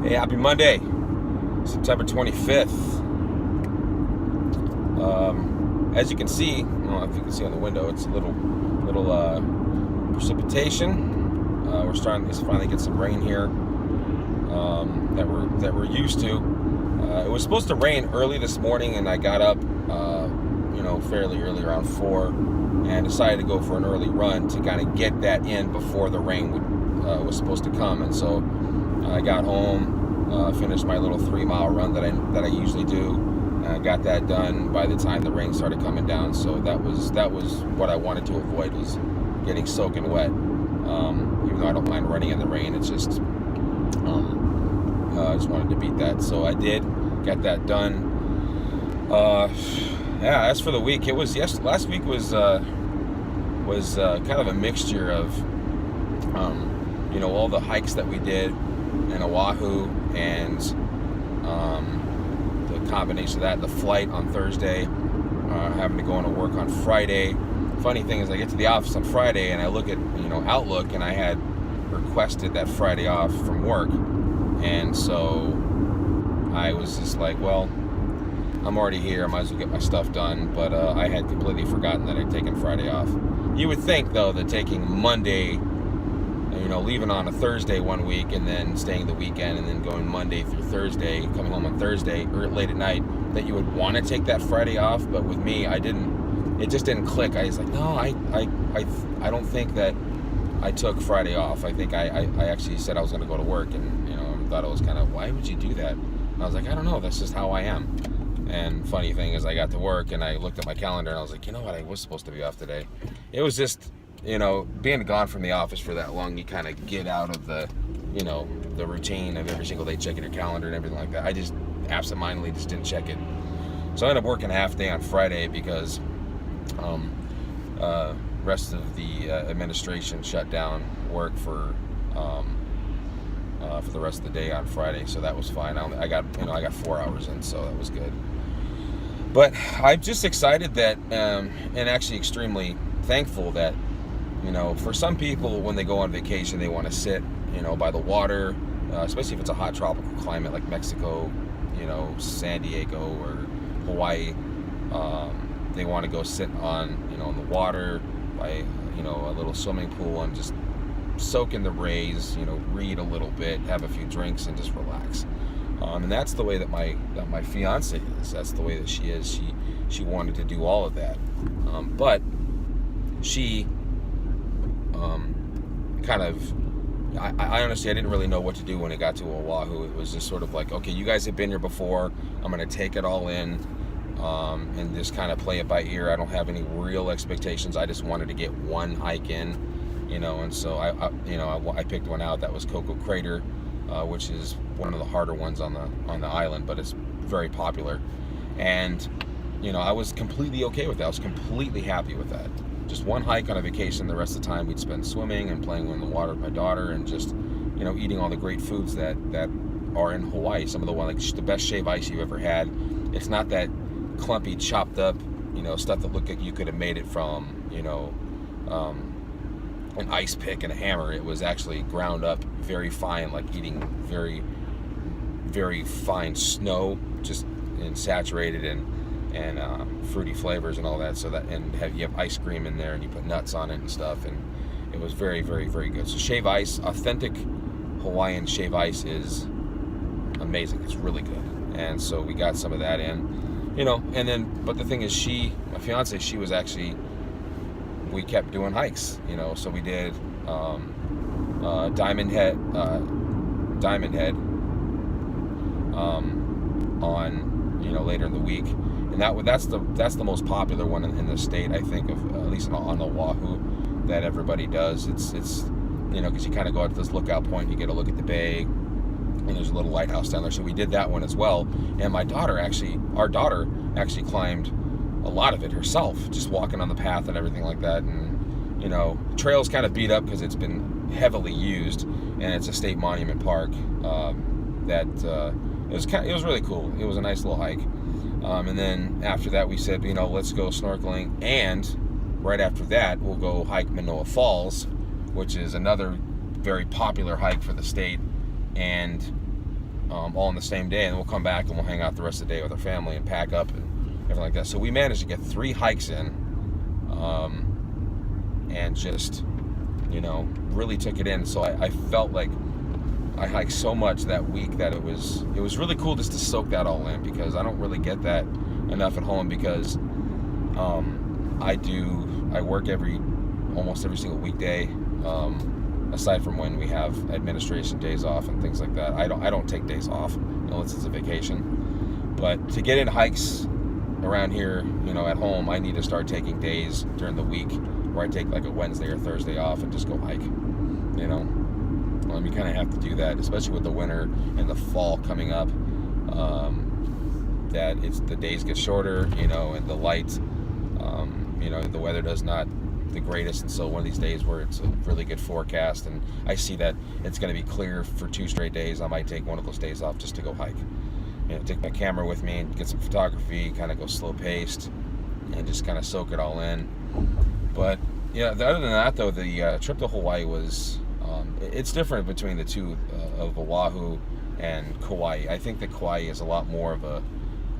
Hey, happy Monday, September 25th. As you can see, I don't know if you can see on the window, it's a little precipitation. We're starting to finally get some rain here that we're used to. It was supposed to rain early this morning, and I got up, fairly early, around 4, and decided to go for an early run to kind of get that in before the rain was supposed to come. And so I got home, finished my little 3-mile run that I usually do. Got that done by the time the rain started coming down. So that was what I wanted to avoid, was getting soaking wet. Even though I don't mind running in the rain, it's just I just wanted to beat that. So I did get that done. As for the week, last week was kind of a mixture of all the hikes that we did in Oahu, and the combination of that, the flight on Thursday, having to go into work on Friday. Funny thing is, I get to the office on Friday and I look at Outlook, and I had requested that Friday off from work, and so I was just like, well, I'm already here, I might as well get my stuff done. But I had completely forgotten that I'd taken Friday off. You would think, though, that taking Monday, leaving on a Thursday one week and then staying the weekend and then going Monday through Thursday, coming home on Thursday or late at night, that you would want to take that Friday off. But with me, I didn't. It just didn't click. I was like, no, I don't think that I took Friday off. I think I actually said I was going to go to work, and thought it was kind of, why would you do that? And I was like, I don't know. That's just how I am. And funny thing is, I got to work and I looked at my calendar and I was like, you know what? I was supposed to be off today. It was just, being gone from the office for that long, you kind of get out of the routine of every single day checking your calendar and everything like that. I just absentmindedly just didn't check it. So I ended up working a half day on Friday because rest of the administration shut down work for the rest of the day on Friday. So that was fine. I got 4 hours in, so that was good. But I'm just excited that, and actually extremely thankful that, for some people, when they go on vacation, they want to sit, by the water, especially if it's a hot tropical climate like Mexico, San Diego or Hawaii. They want to go sit on, in the water by, a little swimming pool and just soak in the rays, read a little bit, have a few drinks, and just relax. And that's the way that my fiance is. That's the way that she is. She wanted to do all of that, but she I honestly, I didn't really know what to do when it got to Oahu. It was just sort of like, okay, you guys have been here before. I'm going to take it all in, and just kind of play it by ear. I don't have any real expectations. I just wanted to get one hike in, and so I picked one out. That was Coco Crater, which is one of the harder ones on the island, but it's very popular. And I was completely okay with that. I was completely happy with that. Just one hike on a vacation. The rest of the time we'd spend swimming and playing in the water with my daughter, and just eating all the great foods that are in Hawaii. Some of the the best shave ice you've ever had. It's not that clumpy, chopped up stuff that looked like you could have made it from an ice pick and a hammer. It was actually ground up very fine, like eating very, very fine snow, just saturated and fruity flavors and all that. So that, and you have ice cream in there, and you put nuts on it and stuff, and it was very, very, very good. So shave ice, authentic Hawaiian shave ice, is amazing. It's really good. And so we got some of that in, and then, but the thing is, my fiance, she was actually, we kept doing hikes, so we did Diamond Head on later in the week, and that's the most popular one in the state, I think, of at least on Oahu, that everybody does. It's because you kind of go out to this lookout point, you get a look at the bay, and there's a little lighthouse down there. So we did that one as well, and our daughter actually climbed a lot of it herself, just walking on the path and everything like that. And trail's kind of beat up because it's been heavily used, and it's a state monument park. It was really cool. It was a nice little hike. And then after that, we said, let's go snorkeling, and right after that, we'll go hike Manoa Falls, which is another very popular hike for the state. And all in the same day, and we'll come back and we'll hang out the rest of the day with our family and pack up and everything like that. So we managed to get 3 hikes in, and just, really took it in. So I felt like I hiked so much that week that it was really cool just to soak that all in, because I don't really get that enough at home, because I work almost every single weekday, aside from when we have administration days off and things like that. I don't take days off unless it's a vacation. But to get in hikes around here, at home, I need to start taking days during the week where I take like a Wednesday or Thursday off and just go hike. You kind of have to do that, especially with the winter and the fall coming up. That the days get shorter, and the light, the weather does not the greatest, and so one of these days where it's a really good forecast and I see that it's going to be clear for 2 straight days, I might take one of those days off just to go hike. Take my camera with me and get some photography, kind of go slow paced and just kind of soak it all in. But yeah, other than that though, the trip to Hawaii was, it's different between the two, of Oahu and Kauai. I think that Kauai is a lot more of a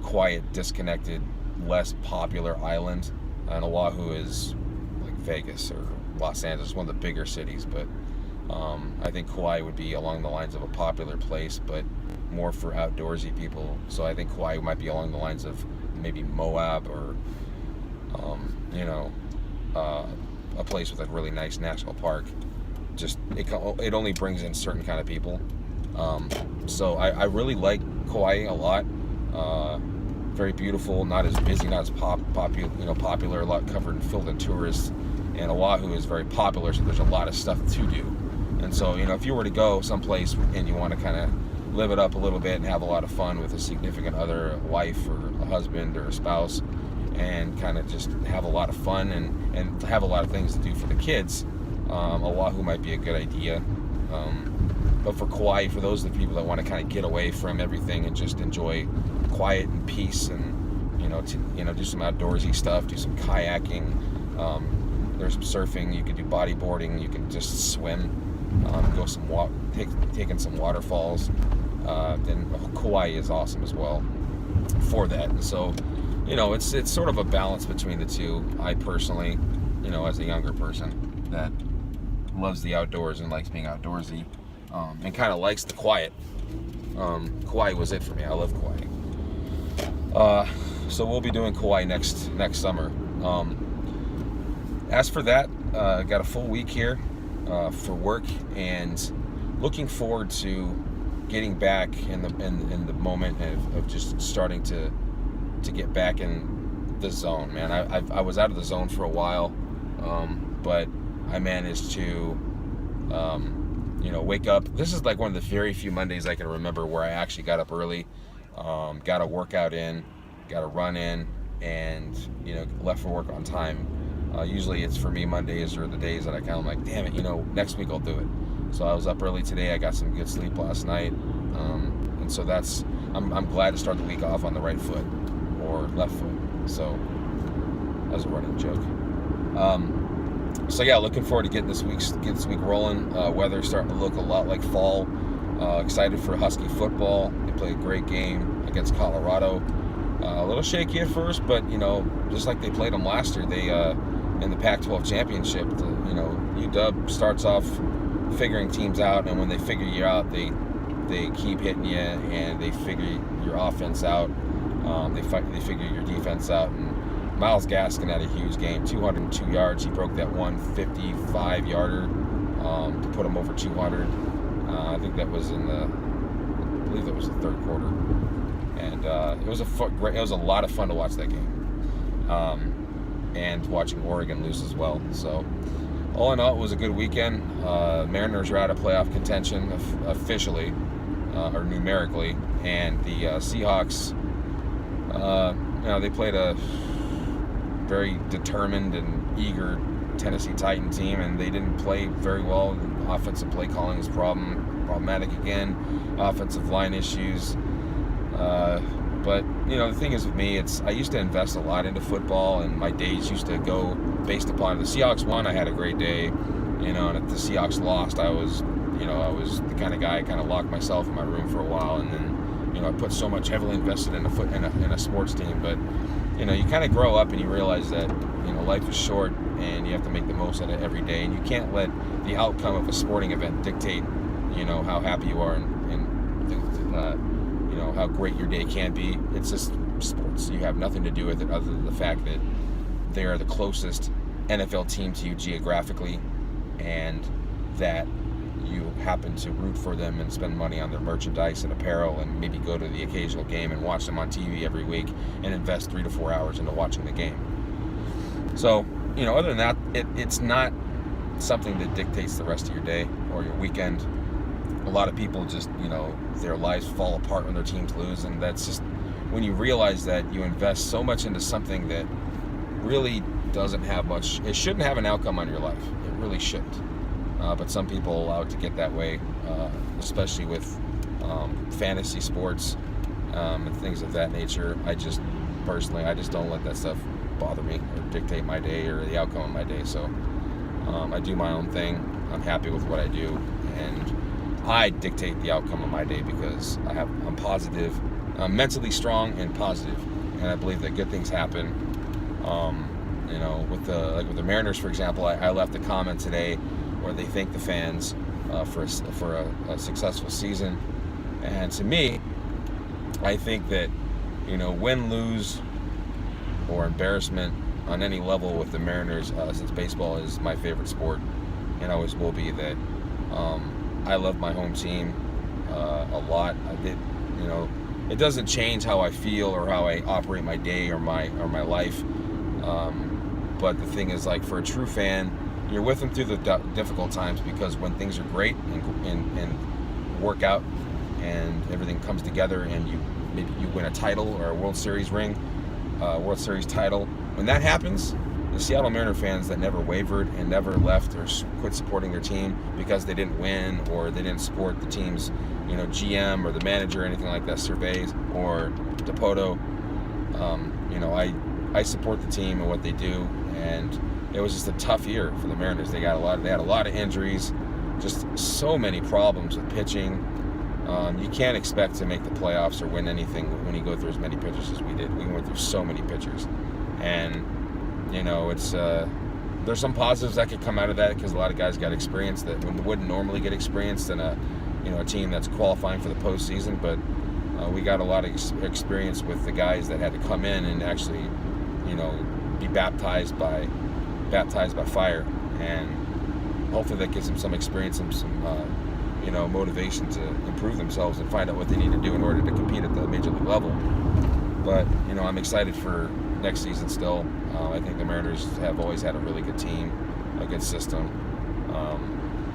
quiet, disconnected, less popular island, and Oahu is like Vegas or Los Angeles, one of the bigger cities. But I think Kauai would be along the lines of a popular place, but more for outdoorsy people. So I think Kauai might be along the lines of maybe Moab, or a place with a really nice national park. Just it only brings in certain kind of people. So I really like Kauai a lot. Very beautiful, not as busy, not as popular, a lot covered and filled in tourists. And Oahu is very popular, so there's a lot of stuff to do. And so, if you were to go someplace and you want to kind of live it up a little bit and have a lot of fun with a significant other, a wife or a husband or a spouse, and kind of just have a lot of fun and have a lot of things to do for the kids, Oahu might be a good idea. But for Kauai, for those of the people that want to kind of get away from everything and just enjoy quiet and peace, and do some outdoorsy stuff, do some kayaking, there's some surfing, you can do bodyboarding, you can just swim, go taking some waterfalls, then Kauai is awesome as well for that. And so it's sort of a balance between the two. I personally, as a younger person that loves the outdoors and likes being outdoorsy, and kind of likes the quiet, Kauai was it for me. I love Kauai. So we'll be doing Kauai next summer. As for that, got a full week here for work, and looking forward to getting back in the moment of just starting to get back in the zone, man. I was out of the zone for a while, but I managed to wake up. This is like one of the very few Mondays I can remember where I actually got up early, got a workout in, got a run in, and left for work on time. Usually it's, for me, Mondays are the days that I kind of like, damn it, next week I'll do it. So I was up early today. I got some good sleep last night, and so I'm glad to start the week off on the right foot or left foot. So that was a running joke. So yeah, looking forward to get this week rolling. Weather's starting to look a lot like fall. Excited for Husky football. They played a great game against Colorado. A little shaky at first, but just like they played them last year, they in the Pac-12 championship. UW starts off figuring teams out, and when they figure you out, they keep hitting you, and they figure your offense out. They figure your defense out. And Myles Gaskin had a huge game, 202 yards. He broke that 155-yarder to put him over 200. I think that was I believe that was the third quarter. And it was a lot of fun to watch that game. And watching Oregon lose as well. So all in all, it was a good weekend. Mariners are out of playoff contention officially, or numerically, and the Seahawks, they played a very determined and eager Tennessee Titan team, and they didn't play very well. Offensive play calling is problematic again. Offensive line issues. But the thing is with me, I used to invest a lot into football, and my days used to go based upon, if the Seahawks won, I had a great day, and if the Seahawks lost, I was I was the kind of guy, I kind of locked myself in my room for a while, and then, I put so much heavily invested in a sports team. But, you kind of grow up and you realize that, life is short and you have to make the most of it every day. And you can't let the outcome of a sporting event dictate, how happy you are and how great your day can be. It's just sports. You have nothing to do with it other than the fact that they are the closest NFL team to you geographically, and that you happen to root for them and spend money on their merchandise and apparel and maybe go to the occasional game and watch them on TV every week and invest 3 to 4 hours into watching the game. So, other than that, it's not something that dictates the rest of your day or your weekend. A lot of people just, their lives fall apart when their teams lose, and that's just when you realize that you invest so much into something that really doesn't have much. It shouldn't have an outcome on your life. It really shouldn't. But some people allow it to get that way, especially with fantasy sports and things of that nature. I just don't let that stuff bother me or dictate my day or the outcome of my day. So I do my own thing. I'm happy with what I do, and I dictate the outcome of my day because I'm positive. I'm mentally strong and positive, and I believe that good things happen. With the Mariners, for example, I left a comment today where they thank the fans for a successful season, and to me, I think that win, lose, or embarrassment on any level with the Mariners, since baseball is my favorite sport and always will be, that I love my home team a lot. It doesn't change how I feel or how I operate my day or my life. But the thing is, like, for a true fan, you're with them through the difficult times, because when things are great and work out and everything comes together and maybe you win a title or a World Series title, when that happens, the Seattle Mariner fans that never wavered and never left or quit supporting their team because they didn't win or they didn't support the team's GM or the manager or anything like that, Cervais or Dipoto, I support the team and what they do, and it was just a tough year for the Mariners. They had a lot of injuries, just so many problems with pitching. You can't expect to make the playoffs or win anything when you go through as many pitchers as we did. We went through so many pitchers, and it's there's some positives that could come out of that, because a lot of guys got experience that wouldn't normally get experienced in a team that's qualifying for the postseason. But we got a lot of experience with the guys that had to come in and actually be baptized by fire, and hopefully that gives them some experience and some motivation to improve themselves and find out what they need to do in order to compete at the major league level. But I'm excited for next season still. I think the Mariners have always had a really good team, a good system,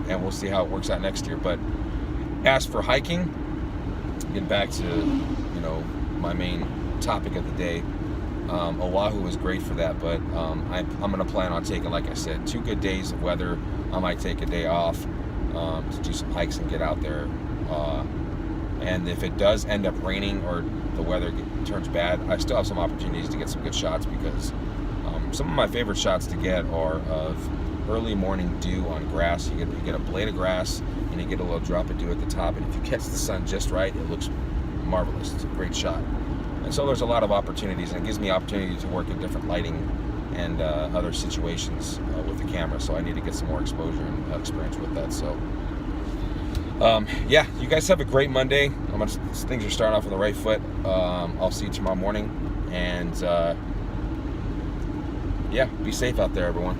and we'll see how it works out next year. But as for hiking, getting back to my main topic of the day, Oahu was great for that, but I'm going to plan on taking, like I said, 2 good days of weather. I might take a day off to do some hikes and get out there. And if it does end up raining or the weather turns bad, I still have some opportunities to get some good shots, because some of my favorite shots to get are of early morning dew on grass. You get a blade of grass and you get a little drop of dew at the top, and if you catch the sun just right, it looks marvelous. It's a great shot. And so there's a lot of opportunities, and it gives me opportunity to work in different lighting and other situations with the camera. So I need to get some more exposure and experience with that. So you guys have a great Monday. Things are starting off on the right foot. I'll see you tomorrow morning, and be safe out there, everyone.